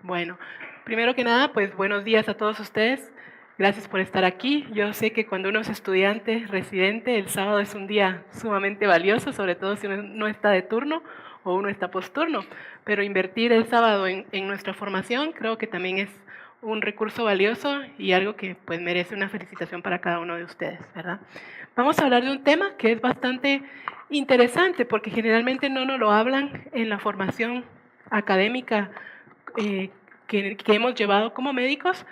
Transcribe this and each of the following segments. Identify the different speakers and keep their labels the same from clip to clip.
Speaker 1: Bueno, primero que nada, pues buenos días a todos ustedes. Gracias por estar aquí. Yo sé que cuando uno es estudiante, residente, el sábado es un día sumamente valioso, sobre todo si uno no está de turno o uno está posturno. Pero invertir el sábado en nuestra formación creo que también es un recurso valioso y algo que pues merece una felicitación para cada uno de ustedes, ¿verdad? Vamos a hablar de un tema que es bastante interesante porque generalmente no nos lo hablan en la formación académica eh, que hemos llevado como médicos,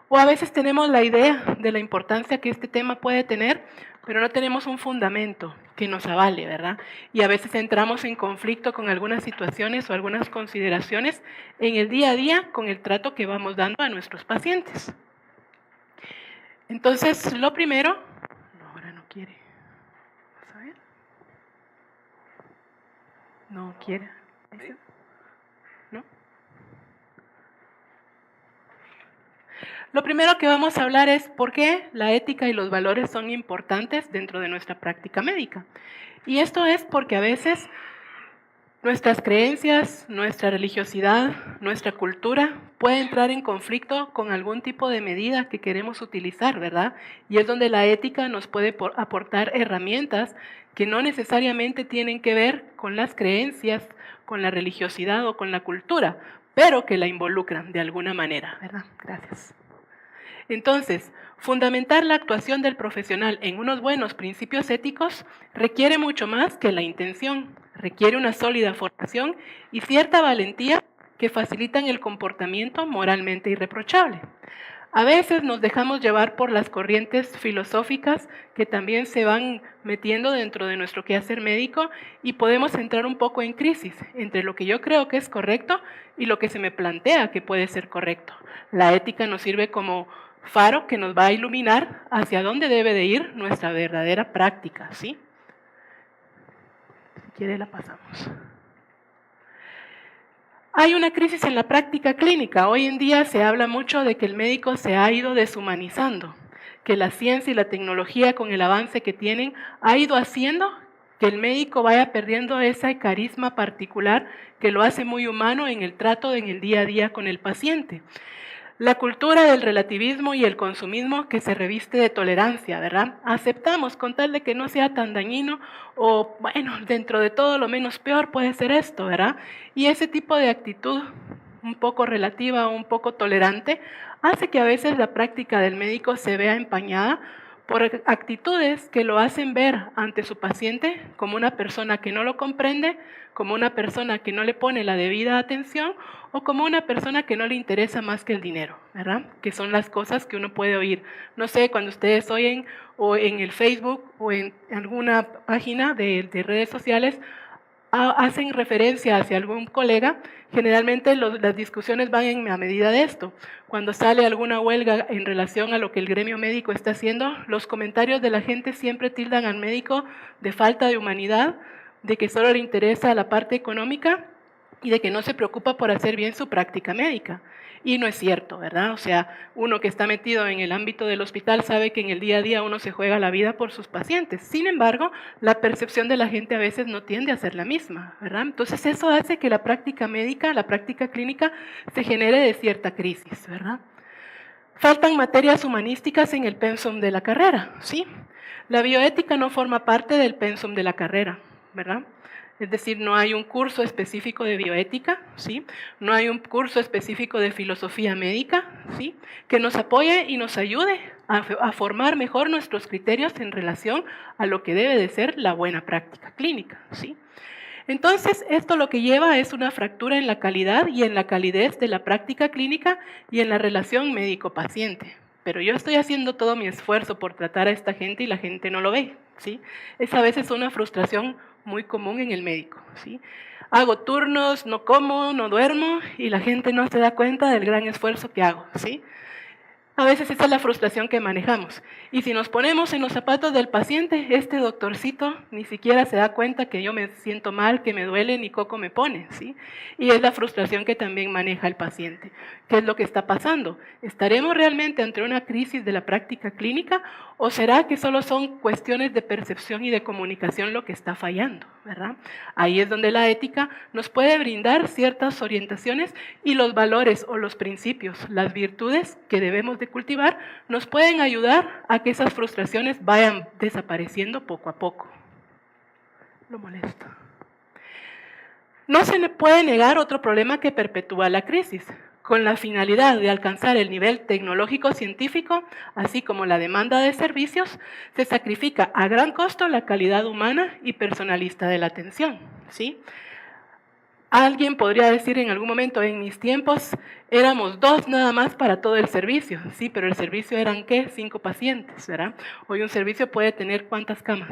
Speaker 1: o a veces tenemos la idea de la importancia que este tema puede tener, pero no tenemos un fundamento que nos avale, ¿verdad? Y a veces entramos en conflicto con algunas situaciones o algunas consideraciones en el día a día con el trato que vamos dando a nuestros pacientes. Entonces, lo primero, no, ahora no quiere, vamos a ver, no quiere, ¿no? Lo primero que vamos a hablar es por qué la ética y los valores son importantes dentro de nuestra práctica médica. Y esto es porque a veces nuestras creencias, nuestra religiosidad, nuestra cultura puede entrar en conflicto con algún tipo de medida que queremos utilizar, ¿verdad? Y es donde la ética nos puede aportar herramientas que no necesariamente tienen que ver con las creencias, con la religiosidad o con la cultura, pero que la involucran de alguna manera, ¿verdad? Gracias. Entonces, fundamentar la actuación del profesional en unos buenos principios éticos requiere mucho más que la intención, requiere una sólida formación y cierta valentía que facilitan el comportamiento moralmente irreprochable. A veces nos dejamos llevar por las corrientes filosóficas que también se van metiendo dentro de nuestro quehacer médico y podemos entrar un poco en crisis entre lo que yo creo que es correcto y lo que se me plantea que puede ser correcto. La ética nos sirve como faro que nos va a iluminar hacia dónde debe de ir nuestra verdadera práctica, ¿sí? Si quiere la pasamos. Hay una crisis en la práctica clínica. Hoy en día se habla mucho de que el médico se ha ido deshumanizando, que la ciencia y la tecnología con el avance que tienen ha ido haciendo que el médico vaya perdiendo ese carisma particular que lo hace muy humano en el trato en el día a día con el paciente. La cultura del relativismo y el consumismo que se reviste de tolerancia, ¿verdad? Aceptamos con tal de que no sea tan dañino o, bueno, dentro de todo lo menos peor puede ser esto, ¿verdad? Y ese tipo de actitud un poco relativa o un poco tolerante hace que a veces la práctica del médico se vea empañada por actitudes que lo hacen ver ante su paciente como una persona que no lo comprende, como una persona que no le pone la debida atención o como una persona que no le interesa más que el dinero, ¿verdad? Que son las cosas que uno puede oír. No sé, cuando ustedes oyen o en el Facebook o en alguna página de redes sociales hacen referencia hacia algún colega, generalmente las discusiones van a medida de esto. Cuando sale alguna huelga en relación a lo que el gremio médico está haciendo, los comentarios de la gente siempre tildan al médico de falta de humanidad, de que solo le interesa la parte económica y de que no se preocupa por hacer bien su práctica médica. Y no es cierto, ¿verdad? O sea, uno que está metido en el ámbito del hospital sabe que en el día a día uno se juega la vida por sus pacientes. Sin embargo, la percepción de la gente a veces no tiende a ser la misma, ¿verdad? Entonces eso hace que la práctica médica, la práctica clínica, se genere de cierta crisis, ¿verdad? Faltan materias humanísticas en el pensum de la carrera, ¿sí? La bioética no forma parte del pensum de la carrera, ¿verdad? Es decir, no hay un curso específico de bioética, ¿sí? No hay un curso específico de filosofía médica, ¿sí? Que nos apoye y nos ayude a formar mejor nuestros criterios en relación a lo que debe de ser la buena práctica clínica, ¿sí? Entonces, esto lo que lleva es una fractura en la calidad y en la calidez de la práctica clínica y en la relación médico-paciente. Pero yo estoy haciendo todo mi esfuerzo por tratar a esta gente y la gente no lo ve, ¿sí? Es a veces una frustración muy común en el médico, ¿sí? Hago turnos, no como, no duermo y la gente no se da cuenta del gran esfuerzo que hago, ¿sí? A veces esa es la frustración que manejamos. Y si nos ponemos en los zapatos del paciente, este doctorcito ni siquiera se da cuenta que yo me siento mal, que me duele, ni coco me pone, ¿sí? Y es la frustración que también maneja el paciente. ¿Qué es lo que está pasando? ¿Estaremos realmente ante una crisis de la práctica clínica o será que solo son cuestiones de percepción y de comunicación lo que está fallando, ¿verdad? Ahí es donde la ética nos puede brindar ciertas orientaciones y los valores o los principios, las virtudes que debemos de cultivar, nos pueden ayudar a que esas frustraciones vayan desapareciendo poco a poco. Lo molesto. No se le puede negar otro problema que perpetúa la crisis. Con la finalidad de alcanzar el nivel tecnológico-científico, así como la demanda de servicios, se sacrifica a gran costo la calidad humana y personalista de la atención, ¿sí? Alguien podría decir en algún momento, en mis tiempos éramos 2 nada más para todo el servicio, sí, pero el servicio eran ¿qué? 5 pacientes, ¿verdad? Hoy un servicio puede tener ¿cuántas camas?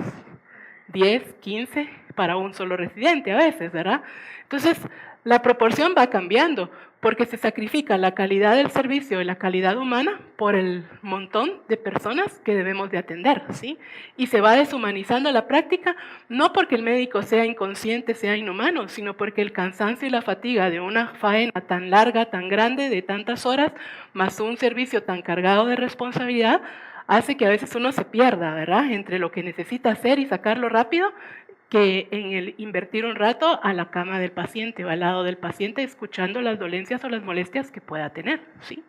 Speaker 1: 10, 15 para un solo residente a veces, ¿verdad? Entonces, la proporción va cambiando porque se sacrifica la calidad del servicio y la calidad humana por el montón de personas que debemos de atender, ¿sí? Y se va deshumanizando la práctica, no porque el médico sea inconsciente, sea inhumano, sino porque el cansancio y la fatiga de una faena tan larga, tan grande, de tantas horas, más un servicio tan cargado de responsabilidad, hace que a veces uno se pierda, ¿verdad? Entre lo que necesita hacer y sacarlo rápido, que en el invertir un rato a la cama del paciente o al lado del paciente escuchando las dolencias o las molestias que pueda tener, ¿sí?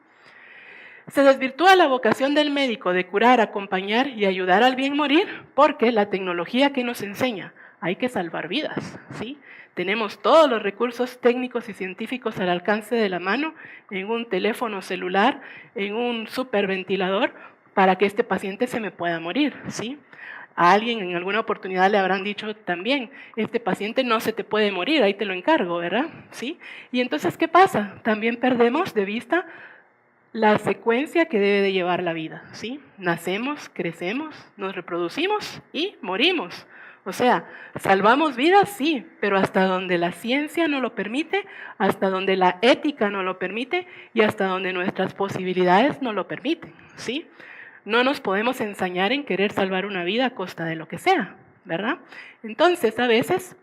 Speaker 1: Se desvirtúa la vocación del médico de curar, acompañar y ayudar al bien morir porque la tecnología que nos enseña, hay que salvar vidas, ¿sí? Tenemos todos los recursos técnicos y científicos al alcance de la mano en un teléfono celular, en un superventilador, para que este paciente se me pueda morir, ¿sí? A alguien en alguna oportunidad le habrán dicho también, este paciente no se te puede morir, ahí te lo encargo, ¿verdad? ¿Sí? Y entonces, ¿qué pasa? También perdemos de vista la secuencia que debe de llevar la vida, ¿sí? Nacemos, crecemos, nos reproducimos y morimos. O sea, salvamos vidas, sí, pero hasta donde la ciencia no lo permite, hasta donde la ética no lo permite y hasta donde nuestras posibilidades no lo permiten, ¿sí? No nos podemos ensañar en querer salvar una vida a costa de lo que sea, ¿verdad? Entonces, a veces,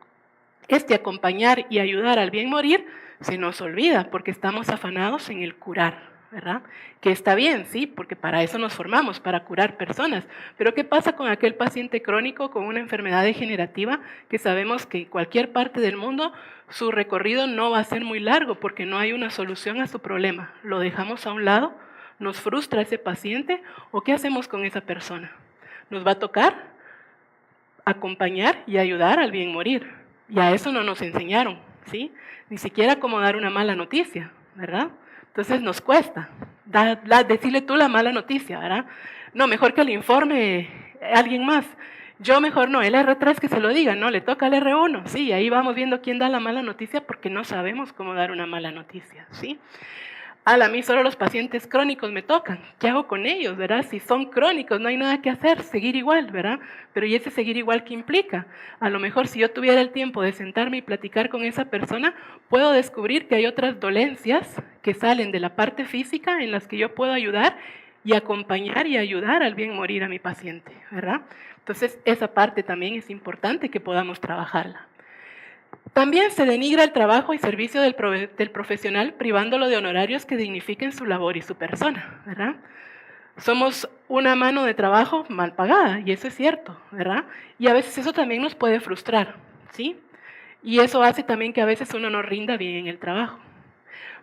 Speaker 1: acompañar y ayudar al bien morir se nos olvida porque estamos afanados en el curar, ¿verdad? Que está bien, sí, porque para eso nos formamos, para curar personas. Pero ¿qué pasa con aquel paciente crónico con una enfermedad degenerativa que sabemos que en cualquier parte del mundo su recorrido no va a ser muy largo porque no hay una solución a su problema? ¿Lo dejamos a un lado? ¿Nos frustra ese paciente o qué hacemos con esa persona? Nos va a tocar acompañar y ayudar al bien morir. Y a eso no nos enseñaron, ¿sí? Ni siquiera cómo dar una mala noticia, ¿verdad? Entonces nos cuesta decirle tú la mala noticia, ¿verdad? No, mejor que le informe alguien más. Yo mejor no, el R3 que se lo diga, no, le toca al R1, sí, ahí vamos viendo quién da la mala noticia porque no sabemos cómo dar una mala noticia, ¿sí? A mí solo los pacientes crónicos me tocan. ¿Qué hago con ellos, verdad? Si son crónicos, no hay nada que hacer, seguir igual, ¿verdad? Pero ¿y ese seguir igual qué implica? A lo mejor si yo tuviera el tiempo de sentarme y platicar con esa persona, puedo descubrir que hay otras dolencias que salen de la parte física en las que yo puedo ayudar y acompañar y ayudar al bien morir a mi paciente, ¿verdad? Entonces, esa parte también es importante que podamos trabajarla. También se denigra el trabajo y servicio del profesional privándolo de honorarios que dignifiquen su labor y su persona, ¿verdad? Somos una mano de trabajo mal pagada, y eso es cierto, ¿verdad? Y a veces eso también nos puede frustrar, ¿sí? Y eso hace también que a veces uno no rinda bien en el trabajo.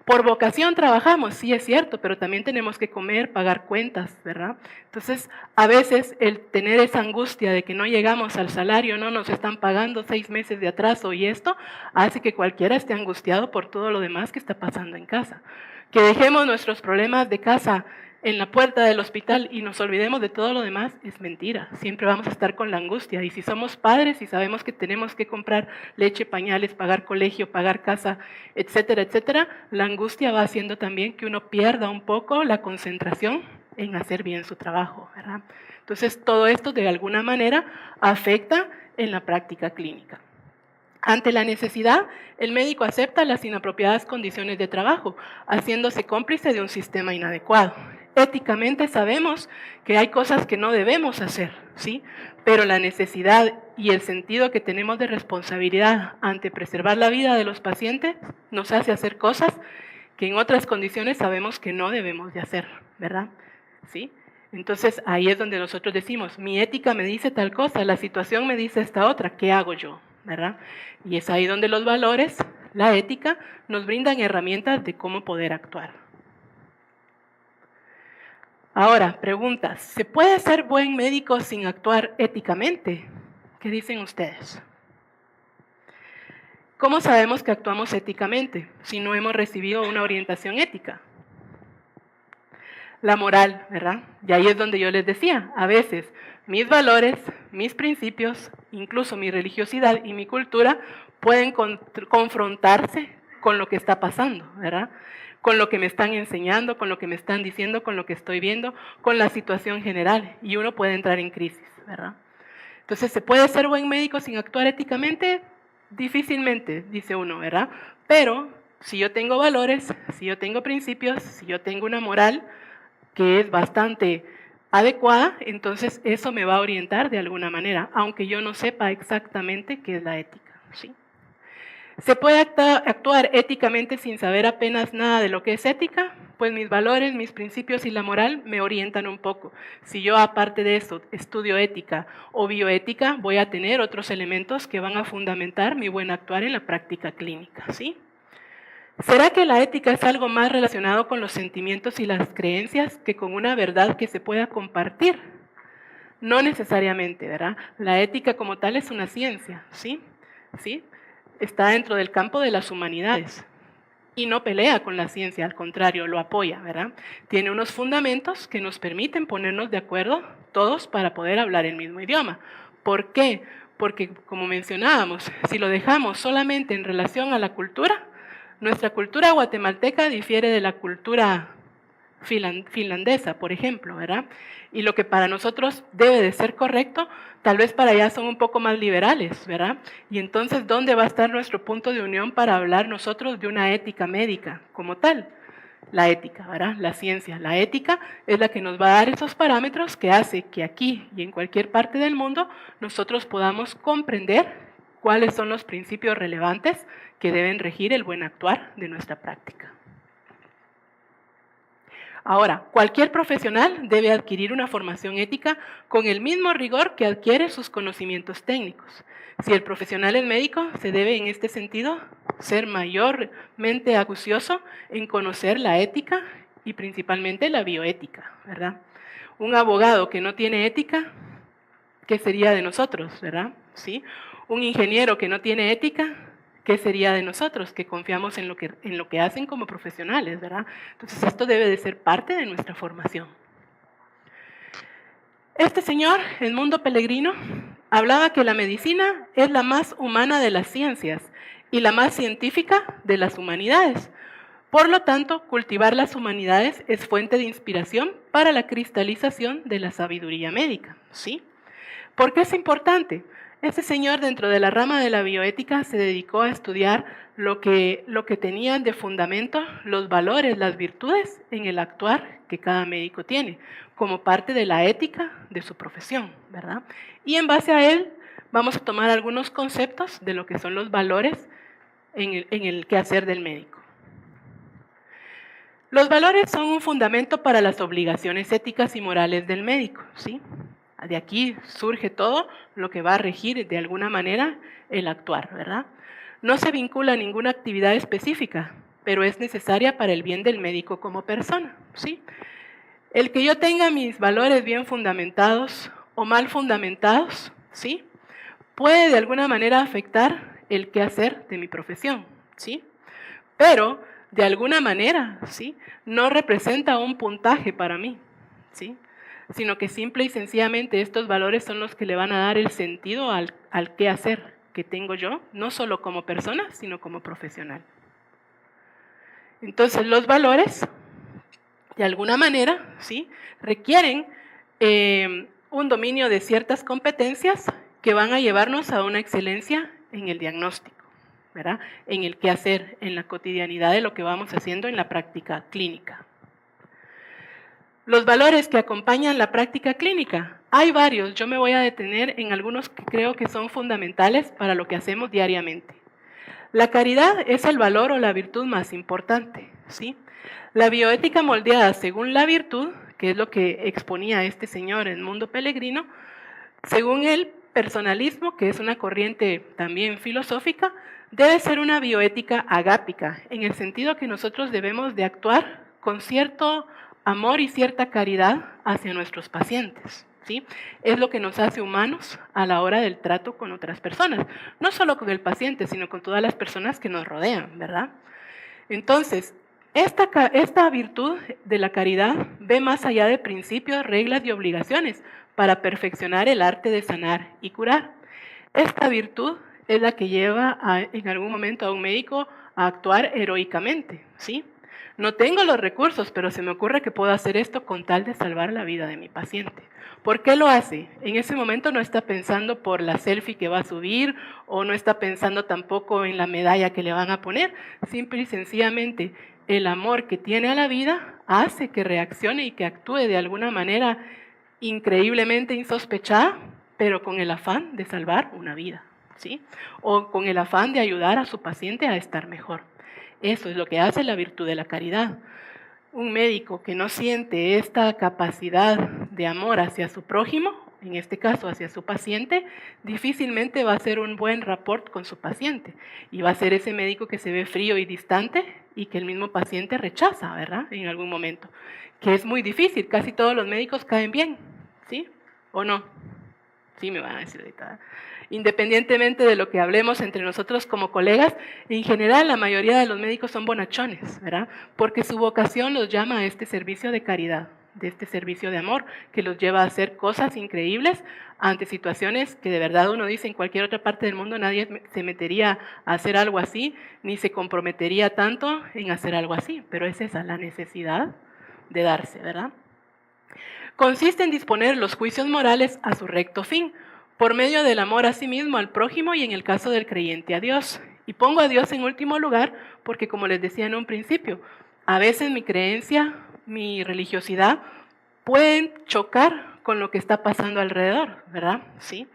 Speaker 1: Por vocación trabajamos, sí es cierto, pero también tenemos que comer, pagar cuentas, ¿verdad? Entonces, a veces el tener esa angustia de que no llegamos al salario, no nos están pagando 6 meses de atraso y esto hace que cualquiera esté angustiado por todo lo demás que está pasando en casa. Que dejemos nuestros problemas de casa en la puerta del hospital y nos olvidemos de todo lo demás es mentira. Siempre vamos a estar con la angustia. Y si somos padres y sabemos que tenemos que comprar leche, pañales, pagar colegio, pagar casa, etcétera, etcétera, la angustia va haciendo también que uno pierda un poco la concentración en hacer bien su trabajo, ¿verdad? Entonces, todo esto de alguna manera afecta en la práctica clínica. Ante la necesidad, el médico acepta las inapropiadas condiciones de trabajo, haciéndose cómplice de un sistema inadecuado. Éticamente sabemos que hay cosas que no debemos hacer, ¿sí? Pero la necesidad y el sentido que tenemos de responsabilidad ante preservar la vida de los pacientes nos hace hacer cosas que en otras condiciones sabemos que no debemos de hacer, ¿verdad? ¿Sí? Entonces ahí es donde nosotros decimos, mi ética me dice tal cosa, la situación me dice esta otra, ¿qué hago yo? ¿Verdad? Y es ahí donde los valores, la ética, nos brindan herramientas de cómo poder actuar. Ahora, pregunta, ¿se puede ser buen médico sin actuar éticamente? ¿Qué dicen ustedes? ¿Cómo sabemos que actuamos éticamente si no hemos recibido una orientación ética? La moral, ¿verdad? Y ahí es donde yo les decía, a veces mis valores, mis principios, incluso mi religiosidad y mi cultura pueden confrontarse con lo que está pasando, ¿verdad? Con lo que me están enseñando, con lo que me están diciendo, con lo que estoy viendo, con la situación general, y uno puede entrar en crisis, ¿verdad? Entonces, ¿se puede ser buen médico sin actuar éticamente? Difícilmente, dice uno, ¿verdad? Pero si yo tengo valores, si yo tengo principios, si yo tengo una moral que es bastante adecuada, entonces eso me va a orientar de alguna manera, aunque yo no sepa exactamente qué es la ética, ¿sí? ¿Se puede actuar éticamente sin saber apenas nada de lo que es ética? Pues mis valores, mis principios y la moral me orientan un poco. Si yo aparte de eso estudio ética o bioética, voy a tener otros elementos que van a fundamentar mi buen actuar en la práctica clínica, ¿sí? ¿Será que la ética es algo más relacionado con los sentimientos y las creencias que con una verdad que se pueda compartir? No necesariamente, ¿verdad? La ética como tal es una ciencia, ¿sí? ¿Sí? Está dentro del campo de las humanidades y no pelea con la ciencia, al contrario, lo apoya, ¿verdad? Tiene unos fundamentos que nos permiten ponernos de acuerdo todos para poder hablar el mismo idioma. ¿Por qué? Porque, como mencionábamos, si lo dejamos solamente en relación a la cultura, nuestra cultura guatemalteca difiere de la cultura finlandesa, por ejemplo, ¿verdad? Y lo que para nosotros debe de ser correcto, tal vez para allá son un poco más liberales, ¿verdad? Y entonces, ¿dónde va a estar nuestro punto de unión para hablar nosotros de una ética médica como tal? La ética, ¿verdad? La ciencia. La ética es la que nos va a dar esos parámetros que hace que aquí y en cualquier parte del mundo nosotros podamos comprender cuáles son los principios relevantes que deben regir el buen actuar de nuestra práctica. Ahora, cualquier profesional debe adquirir una formación ética con el mismo rigor que adquiere sus conocimientos técnicos. Si el profesional es médico, se debe en este sentido ser mayormente acucioso en conocer la ética y principalmente la bioética, ¿verdad? Un abogado que no tiene ética, ¿qué sería de nosotros, verdad? ¿Sí? Un ingeniero que no tiene ética, ¿qué sería de nosotros que confiamos en lo que hacen como profesionales, ¿verdad? Entonces esto debe de ser parte de nuestra formación. Este señor, Edmundo Pellegrino, hablaba que la medicina es la más humana de las ciencias y la más científica de las humanidades. Por lo tanto, cultivar las humanidades es fuente de inspiración para la cristalización de la sabiduría médica, ¿sí? ¿Por qué es importante? Este señor dentro de la rama de la bioética se dedicó a estudiar lo que tenían de fundamento los valores, las virtudes en el actuar que cada médico tiene, como parte de la ética de su profesión, ¿verdad? Y en base a él vamos a tomar algunos conceptos de lo que son los valores en el quehacer del médico. Los valores son un fundamento para las obligaciones éticas y morales del médico, ¿sí? De aquí surge todo lo que va a regir de alguna manera el actuar, ¿verdad? No se vincula a ninguna actividad específica, pero es necesaria para el bien del médico como persona, ¿sí? El que yo tenga mis valores bien fundamentados o mal fundamentados, ¿sí? Puede de alguna manera afectar el quehacer de mi profesión, ¿sí? Pero de alguna manera, ¿sí? No representa un puntaje para mí, ¿sí? Sino que simple y sencillamente estos valores son los que le van a dar el sentido al quehacer que tengo yo, no solo como persona, sino como profesional. Entonces, los valores, de alguna manera, ¿sí? Requieren un dominio de ciertas competencias que van a llevarnos a una excelencia en el diagnóstico, ¿verdad? En el quehacer, en la cotidianidad de lo que vamos haciendo en la práctica clínica. Los valores que acompañan la práctica clínica. Hay varios, yo me voy a detener en algunos que creo que son fundamentales para lo que hacemos diariamente. La caridad es el valor o la virtud más importante, ¿sí? La bioética moldeada según la virtud, que es lo que exponía este señor en Mundo Pellegrino, según el personalismo, que es una corriente también filosófica, debe ser una bioética agápica, en el sentido que nosotros debemos de actuar con cierto amor y cierta caridad hacia nuestros pacientes, ¿sí? Es lo que nos hace humanos a la hora del trato con otras personas, no solo con el paciente, sino con todas las personas que nos rodean, ¿verdad? Entonces, esta virtud de la caridad ve más allá de principios, reglas y obligaciones para perfeccionar el arte de sanar y curar. Esta virtud es la que lleva en algún momento a un médico a actuar heroicamente, ¿sí? No tengo los recursos, pero se me ocurre que puedo hacer esto con tal de salvar la vida de mi paciente. ¿Por qué lo hace? En ese momento no está pensando por la selfie que va a subir o no está pensando tampoco en la medalla que le van a poner. Simple y sencillamente, el amor que tiene a la vida hace que reaccione y que actúe de alguna manera increíblemente insospechada, pero con el afán de salvar una vida, ¿sí? O con el afán de ayudar a su paciente a estar mejor. Eso es lo que hace la virtud de la caridad. Un médico que no siente esta capacidad de amor hacia su prójimo, en este caso hacia su paciente, difícilmente va a hacer un buen rapport con su paciente. Y va a ser ese médico que se ve frío y distante y que el mismo paciente rechaza, ¿verdad? En algún momento. Que es muy difícil, casi todos los médicos caen bien, ¿sí? ¿O no? Sí, me van a decir ahorita. Independientemente de lo que hablemos entre nosotros como colegas, en general la mayoría de los médicos son bonachones, ¿verdad? Porque su vocación los llama a este servicio de caridad, de este servicio de amor, que los lleva a hacer cosas increíbles ante situaciones que de verdad uno dice en cualquier otra parte del mundo nadie se metería a hacer algo así, ni se comprometería tanto en hacer algo así, pero es esa la necesidad de darse, ¿verdad? Consiste en disponer los juicios morales a su recto fin, por medio del amor a sí mismo, al prójimo y en el caso del creyente a Dios. Y pongo a Dios en último lugar porque, como les decía en un principio, a veces mi creencia, mi religiosidad pueden chocar con lo que está pasando alrededor, ¿verdad? ¿Sí?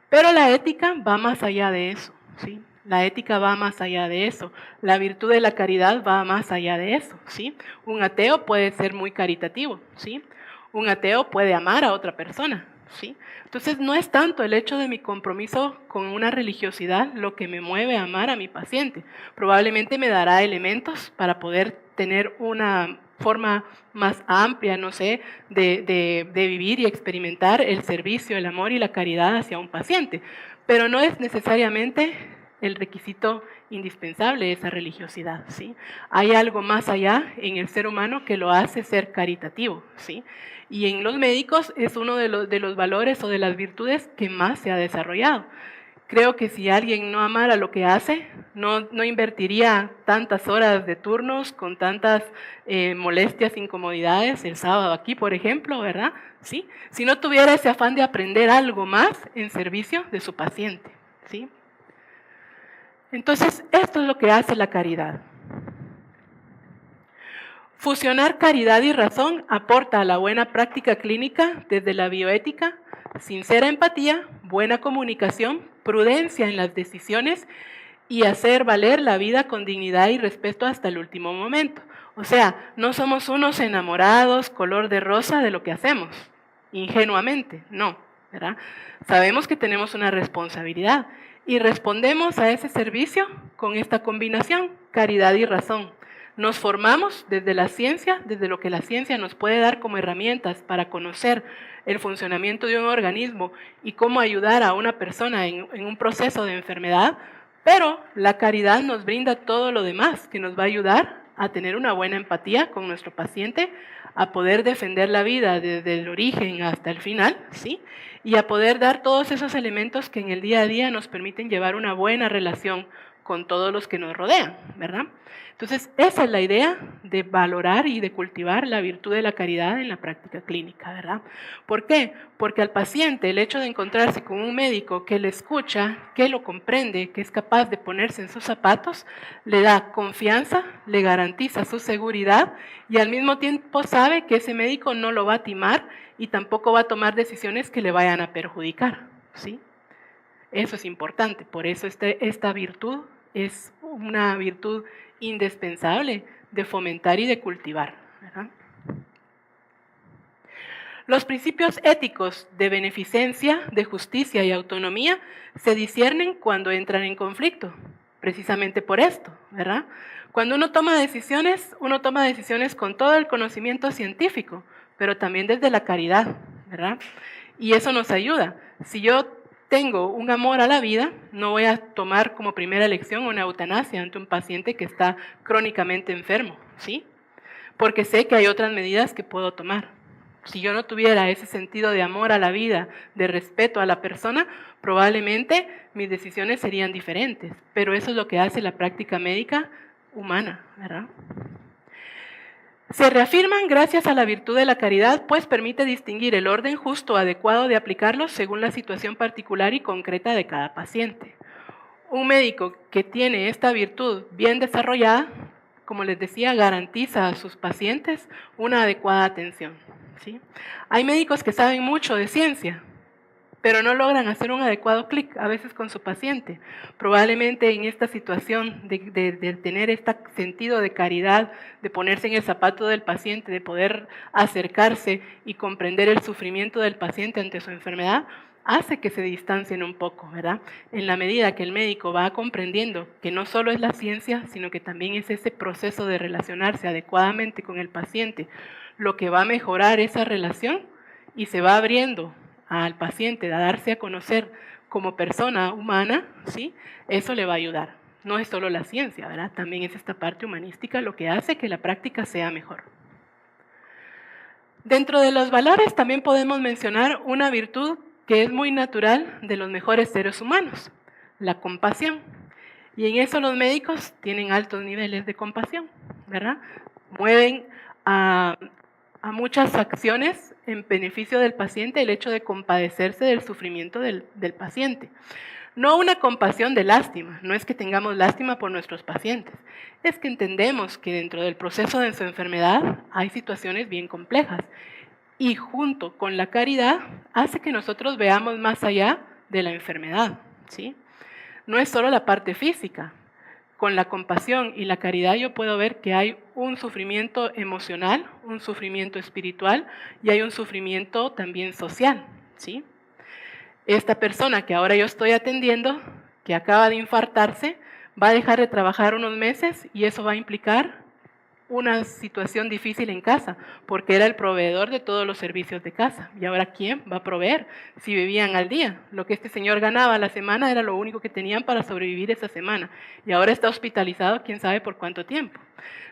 Speaker 1: Pero la ética va más allá de eso, ¿sí? La ética va más allá de eso. La virtud de la caridad va más allá de eso, ¿sí? Un ateo puede ser muy caritativo, ¿sí? Un ateo puede amar a otra persona, ¿sí? Entonces no es tanto el hecho de mi compromiso con una religiosidad lo que me mueve a amar a mi paciente. Probablemente me dará elementos para poder tener una forma más amplia, no sé, de vivir y experimentar el servicio, el amor y la caridad hacia un paciente. Pero no es necesariamente el requisito indispensable esa religiosidad, ¿sí? Hay algo más allá en el ser humano que lo hace ser caritativo, ¿sí? Y en los médicos es uno de los valores o de las virtudes que más se ha desarrollado. Creo que si alguien no amara lo que hace, no invertiría tantas horas de turnos con tantas molestias, incomodidades, el sábado aquí, por ejemplo, ¿verdad? ¿Sí? Si no tuviera ese afán de aprender algo más en servicio de su paciente, ¿sí? Entonces, esto es lo que hace la caridad. Fusionar caridad y razón aporta a la buena práctica clínica desde la bioética, sincera empatía, buena comunicación, prudencia en las decisiones y hacer valer la vida con dignidad y respeto hasta el último momento. O sea, no somos unos enamorados, color de rosa de lo que hacemos, ingenuamente, no, ¿verdad? Sabemos que tenemos una responsabilidad y respondemos a ese servicio con esta combinación, caridad y razón. Nos formamos desde la ciencia, desde lo que la ciencia nos puede dar como herramientas para conocer el funcionamiento de un organismo y cómo ayudar a una persona en un proceso de enfermedad, pero la caridad nos brinda todo lo demás que nos va a ayudar a tener una buena empatía con nuestro paciente, a poder defender la vida desde el origen hasta el final, ¿sí? Y a poder dar todos esos elementos que en el día a día nos permiten llevar una buena relación con todos los que nos rodean, ¿verdad? Entonces, esa es la idea de valorar y de cultivar la virtud de la caridad en la práctica clínica, ¿verdad? ¿Por qué? Porque al paciente el hecho de encontrarse con un médico que le escucha, que lo comprende, que es capaz de ponerse en sus zapatos, le da confianza, le garantiza su seguridad y al mismo tiempo sabe que ese médico no lo va a timar y tampoco va a tomar decisiones que le vayan a perjudicar, ¿sí? Eso es importante, por eso esta virtud es una virtud indispensable de fomentar y de cultivar, ¿verdad? Los principios éticos de beneficencia, de justicia y autonomía se disciernen cuando entran en conflicto, precisamente por esto, ¿verdad? Cuando uno toma decisiones con todo el conocimiento científico, pero también desde la caridad, ¿verdad? Y eso nos ayuda. Si yo tengo un amor a la vida, no voy a tomar como primera elección una eutanasia ante un paciente que está crónicamente enfermo, ¿sí? Porque sé que hay otras medidas que puedo tomar. Si yo no tuviera ese sentido de amor a la vida, de respeto a la persona, probablemente mis decisiones serían diferentes. Pero eso es lo que hace la práctica médica humana, ¿verdad? Se reafirman gracias a la virtud de la caridad, pues permite distinguir el orden justo adecuado de aplicarlos según la situación particular y concreta de cada paciente. Un médico que tiene esta virtud bien desarrollada, como les decía, garantiza a sus pacientes una adecuada atención, ¿sí? Hay médicos que saben mucho de ciencia, pero no logran hacer un adecuado clic a veces con su paciente. Probablemente en esta situación de tener este sentido de caridad, de ponerse en el zapato del paciente, de poder acercarse y comprender el sufrimiento del paciente ante su enfermedad, hace que se distancien un poco, ¿verdad? En la medida que el médico va comprendiendo que no solo es la ciencia, sino que también es ese proceso de relacionarse adecuadamente con el paciente, lo que va a mejorar esa relación y se va abriendo al paciente a darse a conocer como persona humana, ¿sí? Eso le va a ayudar. No es solo la ciencia, ¿verdad? También es esta parte humanística lo que hace que la práctica sea mejor. Dentro de los valores también podemos mencionar una virtud que es muy natural de los mejores seres humanos, la compasión. Y en eso los médicos tienen altos niveles de compasión, ¿verdad? Mueven a muchas acciones en beneficio del paciente el hecho de compadecerse del sufrimiento del paciente. No una compasión de lástima, no es que tengamos lástima por nuestros pacientes, es que entendemos que dentro del proceso de su enfermedad hay situaciones bien complejas y junto con la caridad hace que nosotros veamos más allá de la enfermedad, ¿sí? No es solo la parte física. Con la compasión y la caridad yo puedo ver que hay un sufrimiento emocional, un sufrimiento espiritual y hay un sufrimiento también social, ¿sí? Esta persona que ahora yo estoy atendiendo, que acaba de infartarse, va a dejar de trabajar unos meses y eso va a implicar una situación difícil en casa, porque era el proveedor de todos los servicios de casa. ¿Y ahora quién va a proveer? Si vivían al día. Lo que este señor ganaba a la semana era lo único que tenían para sobrevivir esa semana. Y ahora está hospitalizado quién sabe por cuánto tiempo.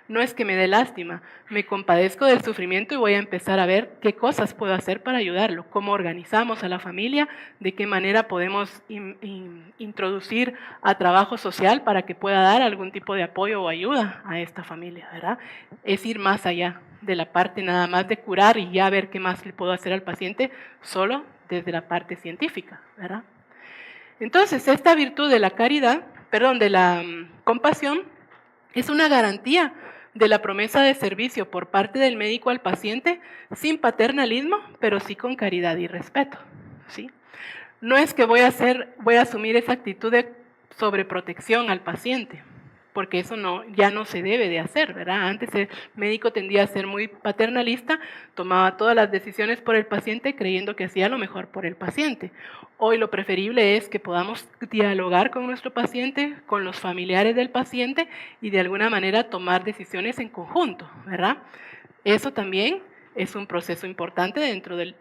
Speaker 1: No es que me dé lástima, me compadezco del sufrimiento y voy a empezar a ver qué cosas puedo hacer para ayudarlo, cómo organizamos a la familia, de qué manera podemos introducir a trabajo social para que pueda dar algún tipo de apoyo o ayuda a esta familia, ¿verdad? Es ir más allá de la parte nada más de curar y ya ver qué más le puedo hacer al paciente solo desde la parte científica, ¿verdad? Entonces, esta virtud de la caridad, de la compasión, es una garantía de la promesa de servicio por parte del médico al paciente sin paternalismo, pero sí con caridad y respeto, ¿sí? No es que voy a asumir esa actitud de sobreprotección al paciente, porque eso ya no se debe de hacer, ¿verdad? Antes el médico tendía a ser muy paternalista, tomaba todas las decisiones por el paciente creyendo que hacía lo mejor por el paciente. Hoy lo preferible es que podamos dialogar con nuestro paciente, con los familiares del paciente y de alguna manera tomar decisiones en conjunto, ¿verdad? Eso también es un proceso importante dentro del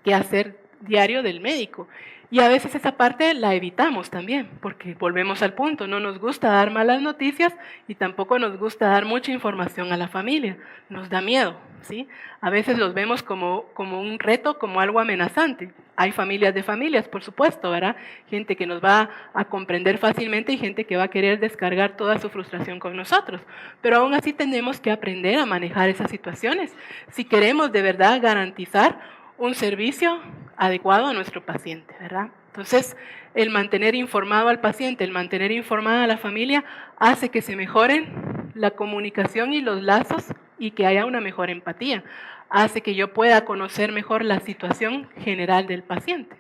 Speaker 1: quehacer diario del médico. Y a veces esa parte la evitamos también, porque volvemos al punto, no nos gusta dar malas noticias y tampoco nos gusta dar mucha información a la familia, nos da miedo, ¿sí? A veces los vemos como un reto, como algo amenazante. Hay familias de familias, por supuesto, ¿verdad? Gente que nos va a comprender fácilmente y gente que va a querer descargar toda su frustración con nosotros. Pero aún así tenemos que aprender a manejar esas situaciones si queremos de verdad garantizar un servicio adecuado a nuestro paciente, ¿verdad? Entonces, el mantener informado al paciente, el mantener informada a la familia, hace que se mejoren la comunicación y los lazos y que haya una mejor empatía. Hace que yo pueda conocer mejor la situación general del paciente.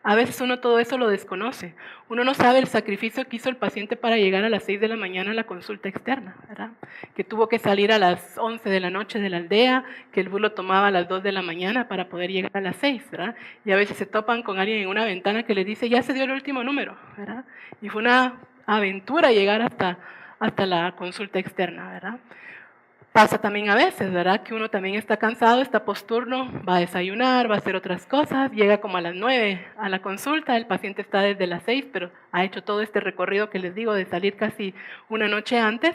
Speaker 1: A veces uno todo eso lo desconoce. Uno no sabe el sacrificio que hizo el paciente para llegar a las 6 de la mañana a la consulta externa, ¿verdad? Que tuvo que salir a las 11 de la noche de la aldea, que el bus lo tomaba a las 2 de la mañana para poder llegar a las 6, ¿verdad? Y a veces se topan con alguien en una ventana que les dice, ya se dio el último número, ¿verdad? Y fue una aventura llegar hasta la consulta externa, ¿verdad? Pasa también a veces, ¿verdad? Que uno también está cansado, está posturno, va a desayunar, va a hacer otras cosas, llega como a las 9 a la consulta, el paciente está desde las 6, pero ha hecho todo este recorrido que les digo de salir casi una noche antes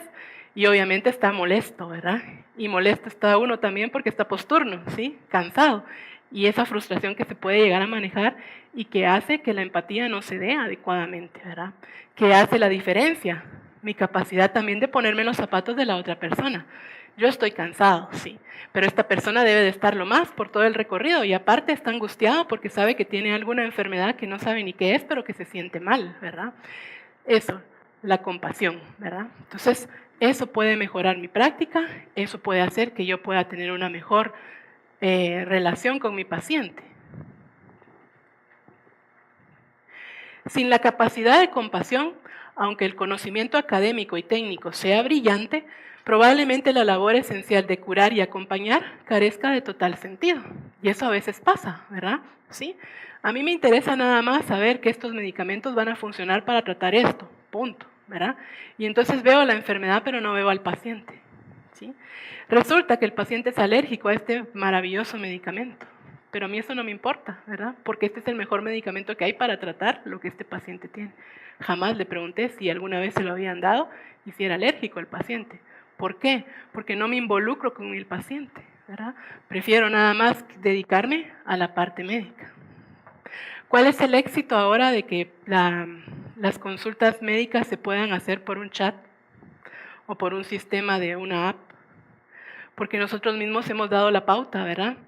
Speaker 1: y obviamente está molesto, ¿verdad? Y molesto está uno también porque está posturno, ¿sí? Cansado. Y esa frustración que se puede llegar a manejar y que hace que la empatía no se dé adecuadamente, ¿verdad? Que hace la diferencia, mi capacidad también de ponerme en los zapatos de la otra persona. Yo estoy cansado, sí, pero esta persona debe de estar lo más por todo el recorrido y aparte está angustiado porque sabe que tiene alguna enfermedad que no sabe ni qué es, pero que se siente mal, ¿verdad? Eso, la compasión, ¿verdad? Entonces, eso puede mejorar mi práctica, eso puede hacer que yo pueda tener una mejor relación con mi paciente. Sin la capacidad de compasión, aunque el conocimiento académico y técnico sea brillante, probablemente la labor esencial de curar y acompañar carezca de total sentido. Y eso a veces pasa, ¿verdad? ¿Sí? A mí me interesa nada más saber que estos medicamentos van a funcionar para tratar esto, punto, ¿verdad? Y entonces veo la enfermedad pero no veo al paciente, ¿sí? Resulta que el paciente es alérgico a este maravilloso medicamento, pero a mí eso no me importa, ¿verdad? Porque este es el mejor medicamento que hay para tratar lo que este paciente tiene. Jamás le pregunté si alguna vez se lo habían dado y si era alérgico el paciente. ¿Por qué? Porque no me involucro con el paciente, ¿verdad? Prefiero nada más dedicarme a la parte médica. ¿Cuál es el éxito ahora de que las consultas médicas se puedan hacer por un chat o por un sistema de una app? Porque nosotros mismos hemos dado la pauta, ¿verdad?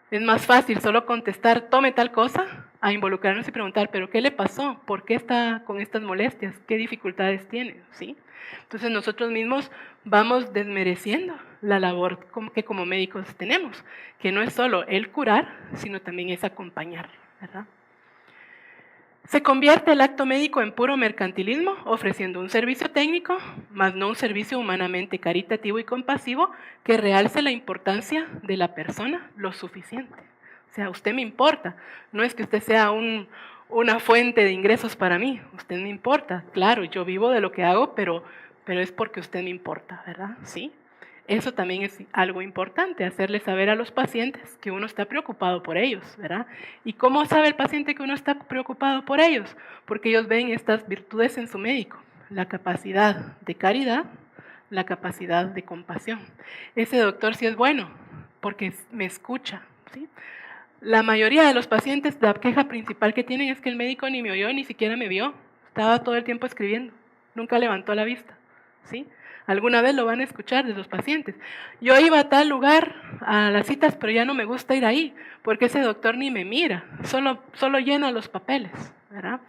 Speaker 1: Es más fácil solo contestar, tome tal cosa, a involucrarnos y preguntar, ¿pero qué le pasó? ¿Por qué está con estas molestias? ¿Qué dificultades tiene? ¿Sí? Entonces nosotros mismos vamos desmereciendo la labor que como médicos tenemos, que no es solo el curar, sino también es acompañar, ¿verdad? Se convierte el acto médico en puro mercantilismo, ofreciendo un servicio técnico, más no un servicio humanamente caritativo y compasivo que realce la importancia de la persona lo suficiente. O sea, usted me importa, no es que usted sea una fuente de ingresos para mí, usted me importa. Claro, yo vivo de lo que hago, pero es porque usted me importa, ¿verdad? ¿Sí? Eso también es algo importante, hacerle saber a los pacientes que uno está preocupado por ellos, ¿verdad? ¿Y cómo sabe el paciente que uno está preocupado por ellos? Porque ellos ven estas virtudes en su médico, la capacidad de caridad, la capacidad de compasión. Ese doctor sí es bueno, porque me escucha, ¿sí? La mayoría de los pacientes, la queja principal que tienen es que el médico ni me oyó, ni siquiera me vio, estaba todo el tiempo escribiendo, nunca levantó la vista, ¿sí? Alguna vez lo van a escuchar de los pacientes. Yo iba a tal lugar a las citas, pero ya no me gusta ir ahí, porque ese doctor ni me mira, solo llena los papeles, ¿verdad?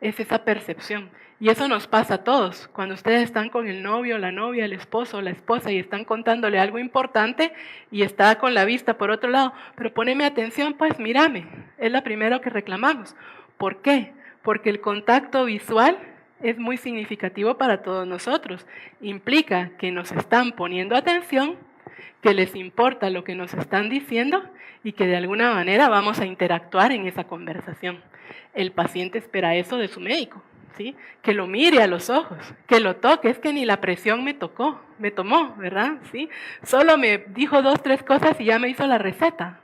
Speaker 1: Es esa percepción. Y eso nos pasa a todos. Cuando ustedes están con el novio, la novia, el esposo, la esposa y están contándole algo importante y está con la vista por otro lado, pero poneme atención, pues mírame. Es la primera que reclamamos. ¿Por qué? Porque el contacto visual es muy significativo para todos nosotros. Implica que nos están poniendo atención, que les importa lo que nos están diciendo y que de alguna manera vamos a interactuar en esa conversación. El paciente espera eso de su médico, ¿sí? Que lo mire a los ojos, que lo toque. Es que ni la presión me tomó, ¿verdad? ¿Sí? Solo me dijo 2, 3 cosas y ya me hizo la receta.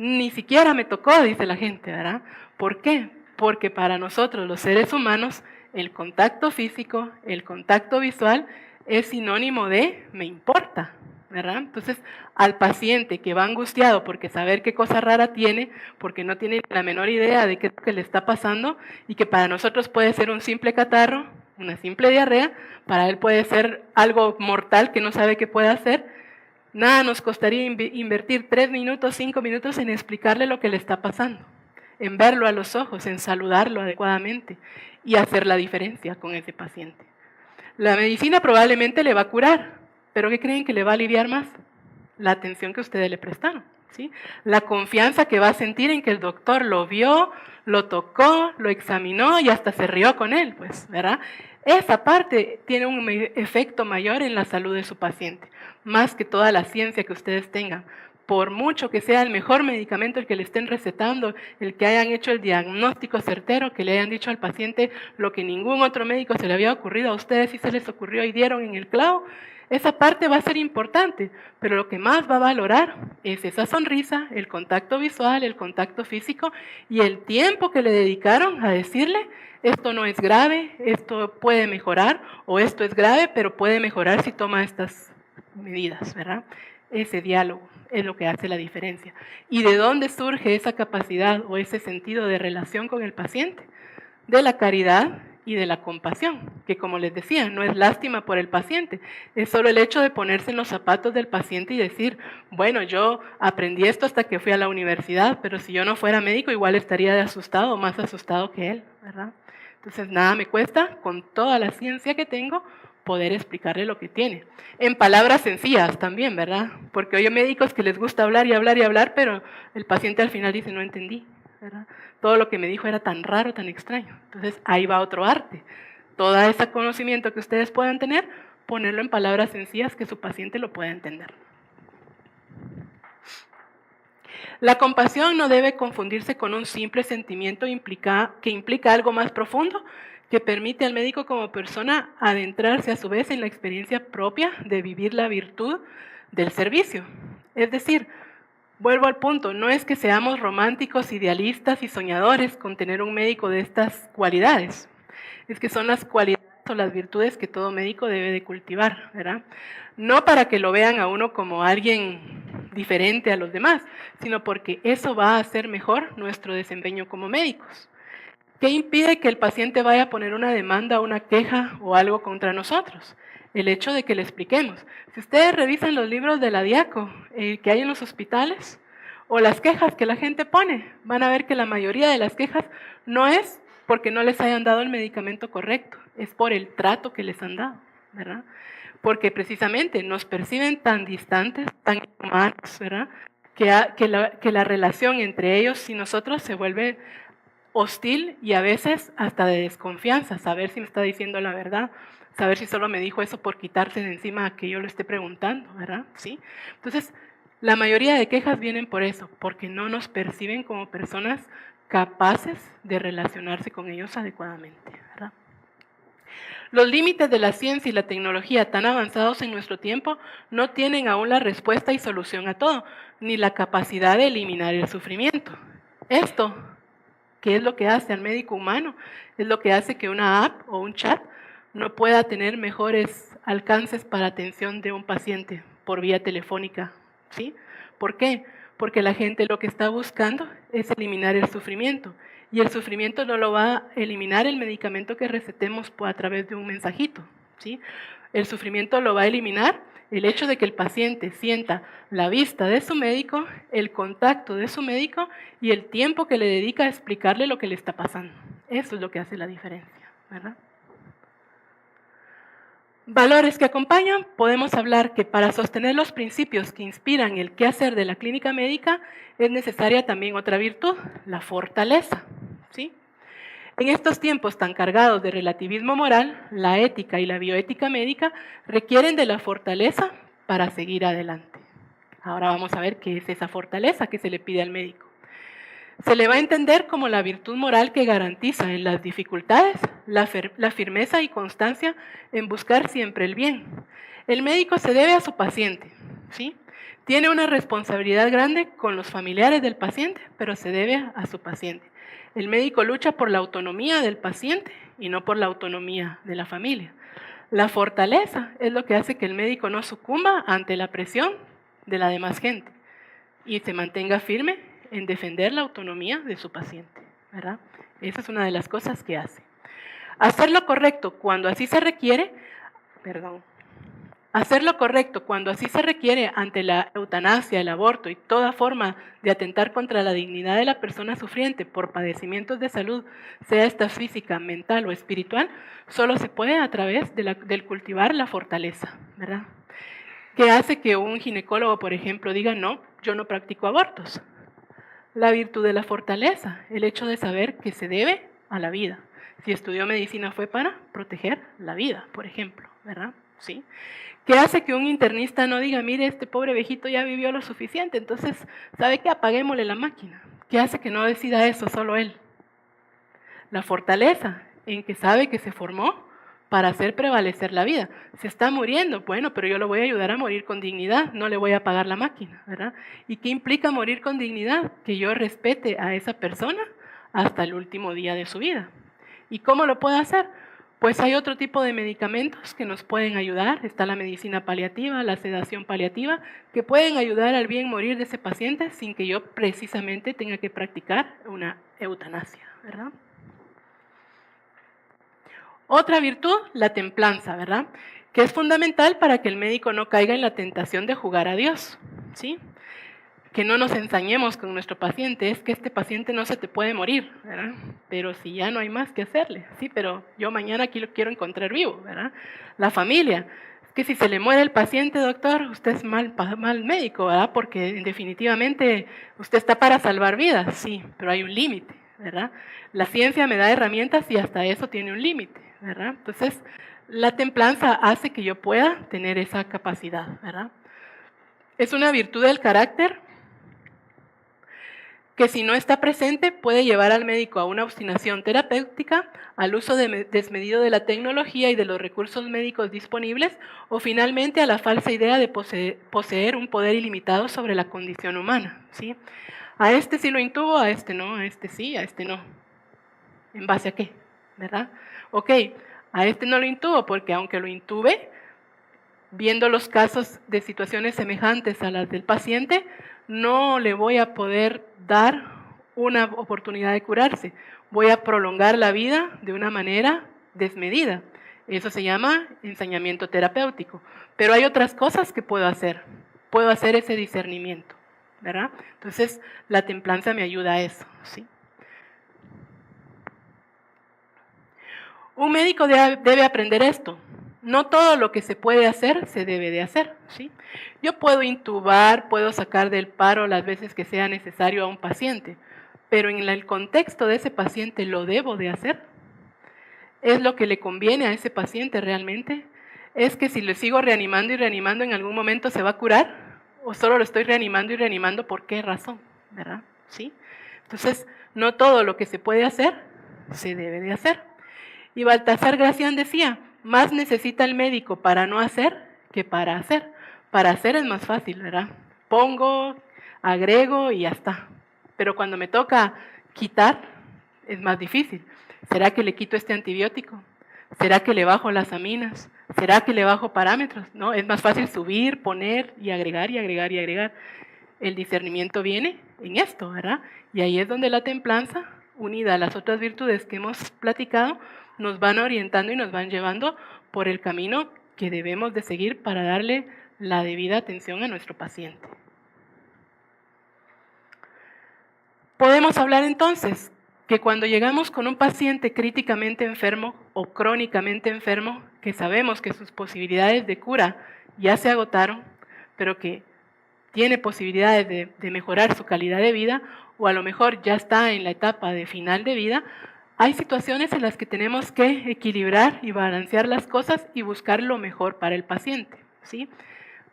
Speaker 1: Ni siquiera me tocó, dice la gente, ¿verdad? ¿Por qué? Porque para nosotros los seres humanos el contacto físico, el contacto visual es sinónimo de me importa, ¿verdad? Entonces, al paciente que va angustiado porque saber qué cosa rara tiene, porque no tiene la menor idea de qué es lo que le está pasando y que para nosotros puede ser un simple catarro, una simple diarrea, para él puede ser algo mortal que no sabe qué puede hacer, nada nos costaría invertir 3 minutos, 5 minutos en explicarle lo que le está pasando, en verlo a los ojos, en saludarlo adecuadamente y hacer la diferencia con ese paciente. La medicina probablemente le va a curar, pero ¿qué creen que le va a aliviar más? La atención que ustedes le prestaron, ¿sí? La confianza que va a sentir en que el doctor lo vio, lo tocó, lo examinó y hasta se rió con él, pues, ¿verdad? Esa parte tiene un efecto mayor en la salud de su paciente, más que toda la ciencia que ustedes tengan. Por mucho que sea el mejor medicamento el que le estén recetando, el que hayan hecho el diagnóstico certero, que le hayan dicho al paciente lo que ningún otro médico se le había ocurrido, a ustedes sí se les ocurrió y dieron en el clavo, esa parte va a ser importante, pero lo que más va a valorar es esa sonrisa, el contacto visual, el contacto físico y el tiempo que le dedicaron a decirle, esto no es grave, esto puede mejorar, o esto es grave, pero puede mejorar si toma estas medidas, ¿verdad? Ese diálogo es lo que hace la diferencia. ¿Y de dónde surge esa capacidad o ese sentido de relación con el paciente? De la caridad y de la compasión, que como les decía, no es lástima por el paciente, es solo el hecho de ponerse en los zapatos del paciente y decir, bueno, yo aprendí esto hasta que fui a la universidad, pero si yo no fuera médico igual estaría asustado, más asustado que él, ¿verdad? Entonces nada me cuesta, con toda la ciencia que tengo, poder explicarle lo que tiene. En palabras sencillas también, ¿verdad? Porque hay médicos que les gusta hablar y hablar y hablar, pero el paciente al final dice, no entendí, ¿verdad? Todo lo que me dijo era tan raro, tan extraño. Entonces ahí va otro arte. Todo ese conocimiento que ustedes puedan tener, ponerlo en palabras sencillas que su paciente lo pueda entender. La compasión no debe confundirse con un simple sentimiento que implica algo más profundo, que permite al médico como persona adentrarse a su vez en la experiencia propia de vivir la virtud del servicio. Es decir, vuelvo al punto, no es que seamos románticos, idealistas y soñadores con tener un médico de estas cualidades, es que son las cualidades o las virtudes que todo médico debe de cultivar, ¿verdad? No para que lo vean a uno como alguien diferente a los demás, sino porque eso va a hacer mejor nuestro desempeño como médicos. ¿Qué impide que el paciente vaya a poner una demanda, una queja o algo contra nosotros? El hecho de que le expliquemos. Si ustedes revisan los libros de la Diaco que hay en los hospitales o las quejas que la gente pone, van a ver que la mayoría de las quejas no es porque no les hayan dado el medicamento correcto, es por el trato que les han dado, ¿verdad? Porque precisamente nos perciben tan distantes, tan humanos, ¿verdad? Que la relación entre ellos y nosotros se vuelve hostil y a veces hasta de desconfianza, saber si me está diciendo la verdad, saber si solo me dijo eso por quitarse de encima a que yo lo esté preguntando, ¿verdad? ¿Sí? Entonces, la mayoría de quejas vienen por eso, porque no nos perciben como personas capaces de relacionarse con ellos adecuadamente, ¿verdad? Los límites de la ciencia y la tecnología tan avanzados en nuestro tiempo no tienen aún la respuesta y solución a todo, ni la capacidad de eliminar el sufrimiento. Esto, ¿qué es lo que hace al médico humano? Es lo que hace que una app o un chat no pueda tener mejores alcances para atención de un paciente por vía telefónica, ¿sí? ¿Por qué? Porque la gente lo que está buscando es eliminar el sufrimiento. Y el sufrimiento no lo va a eliminar el medicamento que recetemos a través de un mensajito, ¿sí? El sufrimiento lo va a eliminar el hecho de que el paciente sienta la vista de su médico, el contacto de su médico y el tiempo que le dedica a explicarle lo que le está pasando. Eso es lo que hace la diferencia, ¿verdad? Valores que acompañan, podemos hablar que para sostener los principios que inspiran el quehacer de la clínica médica es necesaria también otra virtud, la fortaleza, ¿sí? En estos tiempos tan cargados de relativismo moral, la ética y la bioética médica requieren de la fortaleza para seguir adelante. Ahora vamos a ver qué es esa fortaleza que se le pide al médico. Se le va a entender como la virtud moral que garantiza en las dificultades la firmeza y constancia en buscar siempre el bien. El médico se debe a su paciente, ¿sí? Tiene una responsabilidad grande con los familiares del paciente, pero se debe a su paciente. El médico lucha por la autonomía del paciente y no por la autonomía de la familia. La fortaleza es lo que hace que el médico no sucumba ante la presión de la demás gente y se mantenga firme en defender la autonomía de su paciente, ¿verdad? Esa es una de las cosas que hace. Hacer lo correcto cuando así se requiere, hacer lo correcto cuando así se requiere ante la eutanasia, el aborto y toda forma de atentar contra la dignidad de la persona sufriente por padecimientos de salud, sea esta física, mental o espiritual, solo se puede a través del cultivar la fortaleza, ¿verdad? ¿Qué hace que un ginecólogo, por ejemplo, diga, no, yo no practico abortos? La virtud de la fortaleza, el hecho de saber que se debe a la vida. Si estudió medicina fue para proteger la vida, por ejemplo, ¿verdad? ¿Sí? ¿Qué hace que un internista no diga, mire, este pobre viejito ya vivió lo suficiente, entonces, ¿sabe qué? Apaguémosle la máquina. ¿Qué hace que no decida eso solo él? La fortaleza, en que sabe que se formó para hacer prevalecer la vida. Se está muriendo, bueno, pero yo lo voy a ayudar a morir con dignidad, no le voy a apagar la máquina, ¿verdad? ¿Y qué implica morir con dignidad? Que yo respete a esa persona hasta el último día de su vida. ¿Y cómo lo puedo hacer? Pues hay otro tipo de medicamentos que nos pueden ayudar. Está la medicina paliativa, la sedación paliativa, que pueden ayudar al bien morir de ese paciente sin que yo precisamente tenga que practicar una eutanasia, ¿verdad? Otra virtud, la templanza, ¿verdad? Que es fundamental para que el médico no caiga en la tentación de jugar a Dios, ¿sí? Que no nos ensañemos con nuestro paciente, es que este paciente no se te puede morir, ¿verdad? Pero si ya no hay más que hacerle, sí, pero yo mañana aquí lo quiero encontrar vivo, ¿verdad? La familia, es que si se le muere el paciente, doctor, usted es mal médico, ¿verdad? Porque definitivamente usted está para salvar vidas, sí, pero hay un límite, ¿verdad? La ciencia me da herramientas y hasta eso tiene un límite, ¿verdad? Entonces, la templanza hace que yo pueda tener esa capacidad, ¿verdad? Es una virtud del carácter que si no está presente puede llevar al médico a una obstinación terapéutica, al uso desmedido de la tecnología y de los recursos médicos disponibles, o finalmente a la falsa idea de poseer un poder ilimitado sobre la condición humana, ¿sí? A este sí lo intubo, a este no, a este sí, a este no. ¿En base a qué? ¿Verdad? Ok, a este no lo intubo porque aunque lo intube, viendo los casos de situaciones semejantes a las del paciente, no le voy a poder dar una oportunidad de curarse. Voy a prolongar la vida de una manera desmedida. Eso se llama ensañamiento terapéutico. Pero hay otras cosas que puedo hacer. Puedo hacer ese discernimiento, ¿verdad? Entonces, la templanza me ayuda a eso, ¿sí? Un médico debe aprender esto. No todo lo que se puede hacer se debe de hacer, ¿sí? Yo puedo intubar, puedo sacar del paro las veces que sea necesario a un paciente, pero en el contexto de ese paciente lo debo de hacer. ¿Es lo que le conviene a ese paciente realmente? ¿Es que si le sigo reanimando y reanimando en algún momento se va a curar? ¿O solo lo estoy reanimando y reanimando por qué razón? ¿Verdad? ¿Sí? Entonces, no todo lo que se puede hacer se debe de hacer. Y Baltasar Gracián decía, más necesita el médico para no hacer que para hacer. Para hacer es más fácil, ¿verdad? Pongo, agrego y ya está. Pero cuando me toca quitar, es más difícil. ¿Será que le quito este antibiótico? ¿Será que le bajo las aminas? ¿Será que le bajo parámetros? No, es más fácil subir, poner y agregar y agregar y agregar. El discernimiento viene en esto, ¿verdad? Y ahí es donde la templanza, unida a las otras virtudes que hemos platicado, nos van orientando y nos van llevando por el camino que debemos de seguir para darle la debida atención a nuestro paciente. Podemos hablar entonces que cuando llegamos con un paciente críticamente enfermo o crónicamente enfermo, que sabemos que sus posibilidades de cura ya se agotaron, pero que tiene posibilidades de mejorar su calidad de vida, o a lo mejor ya está en la etapa de final de vida, hay situaciones en las que tenemos que equilibrar y balancear las cosas y buscar lo mejor para el paciente, ¿sí?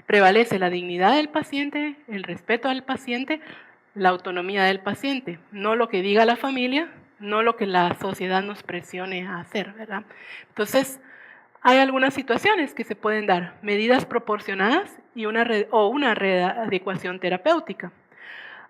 Speaker 1: Prevalece la dignidad del paciente, el respeto al paciente, la autonomía del paciente, no lo que diga la familia, no lo que la sociedad nos presione a hacer, ¿verdad? Entonces, hay algunas situaciones que se pueden dar, medidas proporcionadas y una readecuación terapéutica.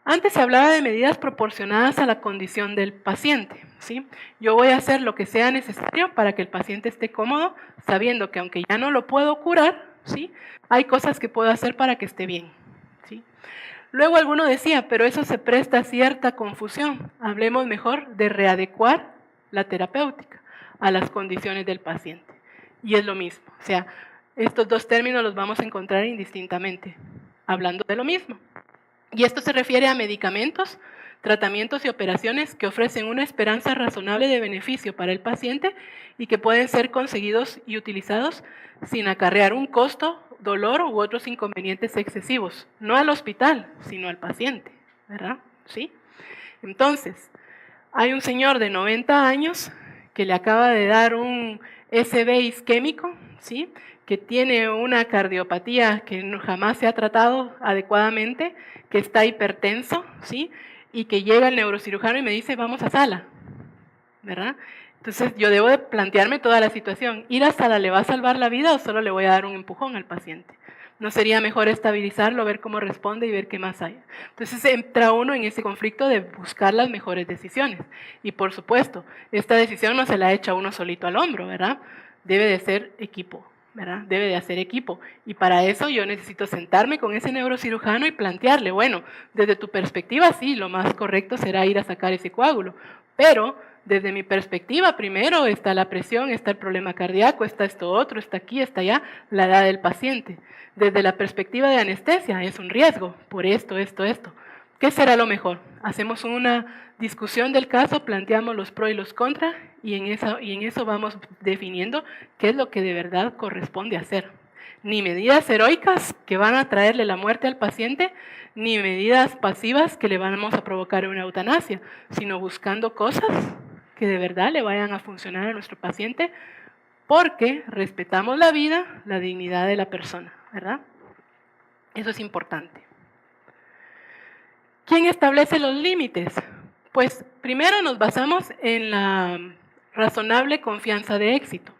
Speaker 1: Antes se hablaba de medidas proporcionadas a la condición del paciente, ¿sí? Yo voy a hacer lo que sea necesario para que el paciente esté cómodo, sabiendo que aunque ya no lo puedo curar, ¿sí? Hay cosas que puedo hacer para que esté bien, ¿sí? Luego alguno decía, pero eso se presta a cierta confusión. Hablemos mejor de readecuar la terapéutica a las condiciones del paciente. Y es lo mismo, o sea, estos dos términos los vamos a encontrar indistintamente, hablando de lo mismo. Y esto se refiere a medicamentos, tratamientos y operaciones que ofrecen una esperanza razonable de beneficio para el paciente y que pueden ser conseguidos y utilizados sin acarrear un costo, dolor u otros inconvenientes excesivos, no al hospital, sino al paciente, ¿verdad? ¿Sí? Entonces, hay un señor de 90 años que le acaba de dar un SB isquémico, ¿sí? Que tiene una cardiopatía que jamás se ha tratado adecuadamente, que está hipertenso, ¿sí? Y que llega el neurocirujano y me dice, vamos a sala, ¿verdad? Entonces yo debo de plantearme toda la situación. ¿Ir a sala le va a salvar la vida o solo le voy a dar un empujón al paciente? ¿No sería mejor estabilizarlo, ver cómo responde y ver qué más hay? Entonces entra uno en ese conflicto de buscar las mejores decisiones. Y por supuesto, esta decisión no se la echa uno solito al hombro, ¿verdad? Debe de ser equipo, ¿verdad? Debe de hacer equipo. Y para eso yo necesito sentarme con ese neurocirujano y plantearle, bueno, desde tu perspectiva sí, lo más correcto será ir a sacar ese coágulo, pero desde mi perspectiva, primero está la presión, está el problema cardíaco, está esto otro, está aquí, está allá, la edad del paciente. Desde la perspectiva de anestesia, es un riesgo por esto. ¿Qué será lo mejor? Hacemos una discusión del caso, planteamos los pros y los contras y en eso vamos definiendo qué es lo que de verdad corresponde hacer. Ni medidas heroicas que van a traerle la muerte al paciente, ni medidas pasivas que le vamos a provocar una eutanasia, sino buscando cosas que de verdad le vayan a funcionar a nuestro paciente porque respetamos la vida, la dignidad de la persona, ¿verdad? Eso es importante. ¿Quién establece los límites? Pues primero nos basamos en la razonable confianza de éxito.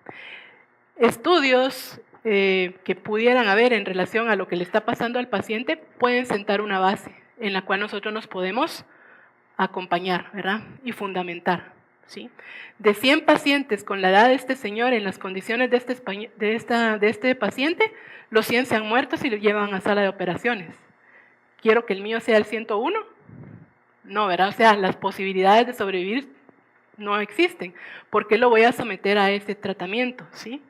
Speaker 1: Estudios que pudieran haber en relación a lo que le está pasando al paciente pueden sentar una base en la cual nosotros nos podemos acompañar, ¿verdad? Y fundamentar. ¿Sí? De 100 pacientes con la edad de este señor en las condiciones de este paciente, los 100 se han muerto si lo llevan a sala de operaciones. ¿Quiero que el mío sea el 101? No, ¿verdad? O sea, las posibilidades de sobrevivir no existen. ¿Por qué lo voy a someter a ese tratamiento? ¿Sí?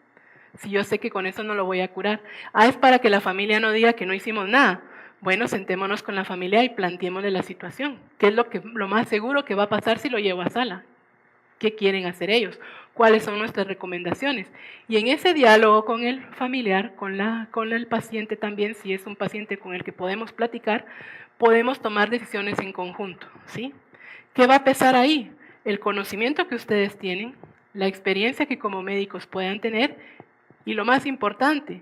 Speaker 1: Si yo sé que con eso no lo voy a curar. Es para que la familia no diga que no hicimos nada. Bueno, sentémonos con la familia y planteémosle la situación. ¿Qué es lo más seguro que va a pasar si lo llevo a sala? ¿Qué quieren hacer ellos? ¿Cuáles son nuestras recomendaciones? Y en ese diálogo con el familiar, con el paciente también, si es un paciente con el que podemos platicar, podemos tomar decisiones en conjunto, ¿sí? ¿Qué va a pesar ahí? El conocimiento que ustedes tienen, la experiencia que como médicos puedan tener y lo más importante,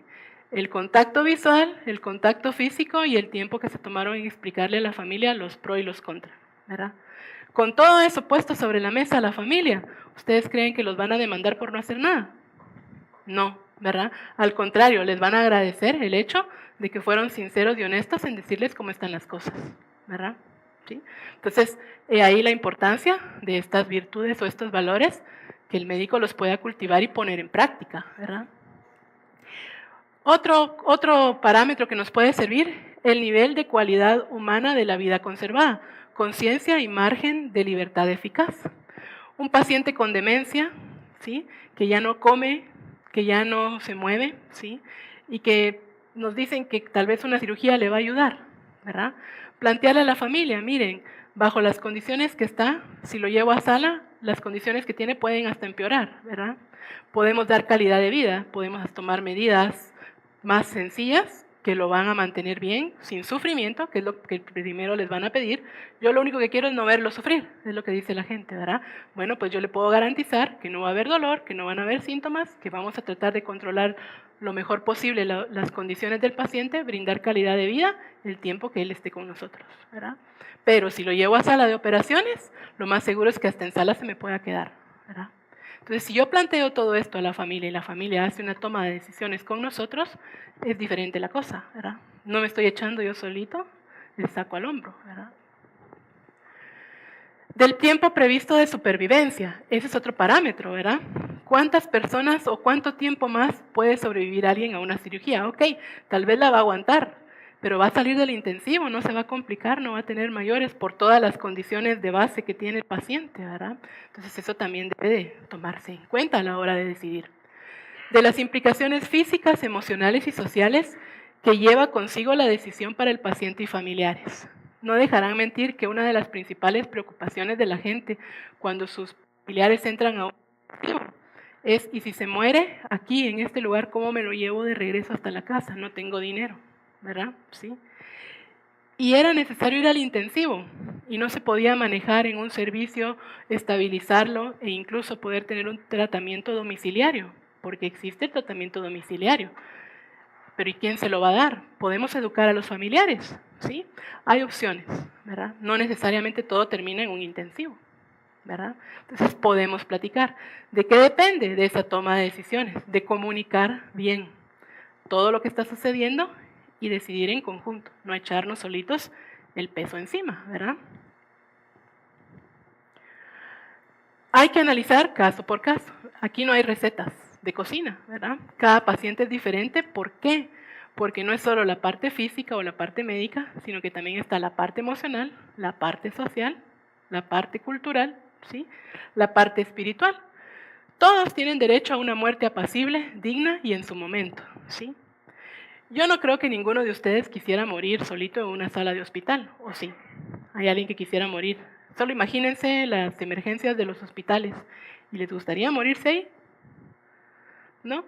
Speaker 1: el contacto visual, el contacto físico y el tiempo que se tomaron en explicarle a la familia los pros y los contras, ¿verdad? Con todo eso puesto sobre la mesa a la familia, ¿ustedes creen que los van a demandar por no hacer nada? No, ¿verdad? Al contrario, les van a agradecer el hecho de que fueron sinceros y honestos en decirles cómo están las cosas, ¿verdad? ¿Sí? Entonces, ahí la importancia de estas virtudes o estos valores que el médico los pueda cultivar y poner en práctica, ¿verdad? Otro parámetro que nos puede servir, el nivel de cualidad humana de la vida conservada. Conciencia y margen de libertad eficaz. Un paciente con demencia, ¿sí? Que ya no come, que ya no se mueve, ¿sí? Y que nos dicen que tal vez una cirugía le va a ayudar, ¿verdad? Plantearle a la familia, miren, bajo las condiciones que está, si lo llevo a sala, las condiciones que tiene pueden hasta empeorar, ¿verdad? Podemos dar calidad de vida, podemos tomar medidas más sencillas que lo van a mantener bien, sin sufrimiento, que es lo que primero les van a pedir. Yo lo único que quiero es no verlo sufrir, es lo que dice la gente, ¿verdad? Bueno, pues yo le puedo garantizar que no va a haber dolor, que no van a haber síntomas, que vamos a tratar de controlar lo mejor posible las condiciones del paciente, brindar calidad de vida el tiempo que él esté con nosotros, ¿verdad? Pero si lo llevo a sala de operaciones, lo más seguro es que hasta en sala se me pueda quedar, ¿verdad? Entonces, si yo planteo todo esto a la familia y la familia hace una toma de decisiones con nosotros, es diferente la cosa, ¿verdad? No me estoy echando yo solito el saco al hombro, ¿verdad? Del tiempo previsto de supervivencia, ese es otro parámetro, ¿verdad? ¿Cuántas personas o cuánto tiempo más puede sobrevivir alguien a una cirugía? Ok, tal vez la va a aguantar, pero va a salir del intensivo, no se va a complicar, no va a tener mayores por todas las condiciones de base que tiene el paciente, ¿verdad? Entonces eso también debe de tomarse en cuenta a la hora de decidir. De las implicaciones físicas, emocionales y sociales que lleva consigo la decisión para el paciente y familiares. No dejarán mentir que una de las principales preocupaciones de la gente cuando sus familiares entran a un es, ¿y si se muere aquí, en este lugar, cómo me lo llevo de regreso hasta la casa? No tengo dinero, ¿verdad? ¿Sí? Y era necesario ir al intensivo y no se podía manejar en un servicio, estabilizarlo e incluso poder tener un tratamiento domiciliario, porque existe el tratamiento domiciliario. Pero ¿y quién se lo va a dar? ¿Podemos educar a los familiares? ¿Sí? Hay opciones, ¿verdad? No necesariamente todo termina en un intensivo, ¿verdad? Entonces podemos platicar. ¿De qué depende? De esa toma de decisiones, de comunicar bien todo lo que está sucediendo y decidir en conjunto, no echarnos solitos el peso encima, ¿verdad? Hay que analizar caso por caso. Aquí no hay recetas de cocina, ¿verdad? Cada paciente es diferente. ¿Por qué? Porque no es solo la parte física o la parte médica, sino que también está la parte emocional, la parte social, la parte cultural, ¿sí? La parte espiritual. Todos tienen derecho a una muerte apacible, digna y en su momento, ¿sí? Yo no creo que ninguno de ustedes quisiera morir solito en una sala de hospital, ¿o sí? ¿Hay alguien que quisiera morir? Solo imagínense las emergencias de los hospitales. ¿Y les gustaría morirse ahí? ¿No?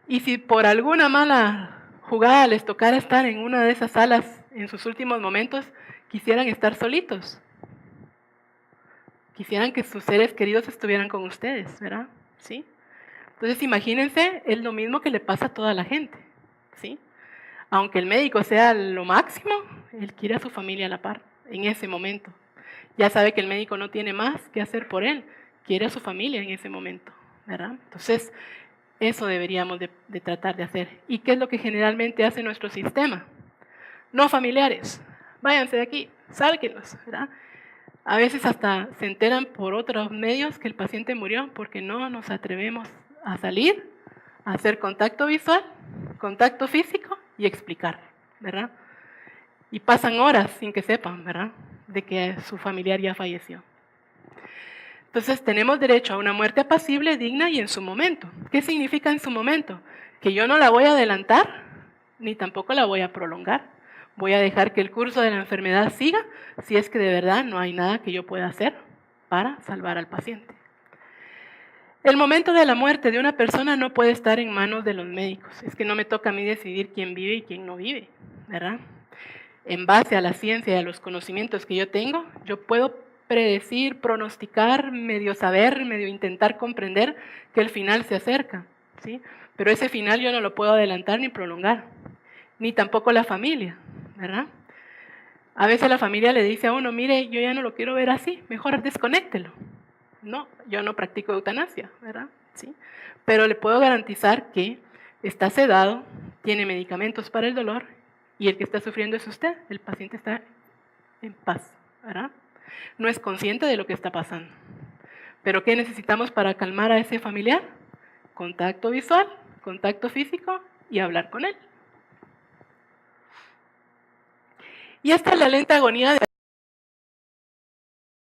Speaker 1: Y si por alguna mala jugada les tocara estar en una de esas salas en sus últimos momentos, quisieran estar solitos. Quisieran que sus seres queridos estuvieran con ustedes, ¿verdad? ¿Sí? Entonces imagínense, es lo mismo que le pasa a toda la gente, ¿sí? Aunque el médico sea lo máximo, él quiere a su familia a la par, en ese momento. Ya sabe que el médico no tiene más que hacer por él, quiere a su familia en ese momento, ¿verdad? Entonces, eso deberíamos de tratar de hacer. ¿Y qué es lo que generalmente hace nuestro sistema? No familiares, váyanse de aquí, sálquenlos, ¿verdad? A veces hasta se enteran por otros medios que el paciente murió porque no nos atrevemos a salir, a hacer contacto visual, contacto físico y explicar, ¿verdad? Y pasan horas sin que sepan, ¿verdad?, de que su familiar ya falleció. Entonces tenemos derecho a una muerte apacible, digna y en su momento. ¿Qué significa en su momento? Que yo no la voy a adelantar, ni tampoco la voy a prolongar. Voy a dejar que el curso de la enfermedad siga, si es que de verdad no hay nada que yo pueda hacer para salvar al paciente. El momento de la muerte de una persona no puede estar en manos de los médicos. Es que no me toca a mí decidir quién vive y quién no vive, ¿verdad? En base a la ciencia y a los conocimientos que yo tengo, yo puedo predecir, pronosticar, medio saber, medio intentar comprender que el final se acerca, ¿sí? Pero ese final yo no lo puedo adelantar ni prolongar, ni tampoco la familia, ¿verdad? A veces la familia le dice a uno, mire, yo ya no lo quiero ver así, mejor desconéctelo. No, yo no practico eutanasia, ¿verdad? ¿Sí? Pero le puedo garantizar que está sedado, tiene medicamentos para el dolor y el que está sufriendo es usted, el paciente está en paz, ¿verdad? No es consciente de lo que está pasando. ¿Pero qué necesitamos para calmar a ese familiar? Contacto visual, contacto físico y hablar con él. Y esta es la lenta agonía de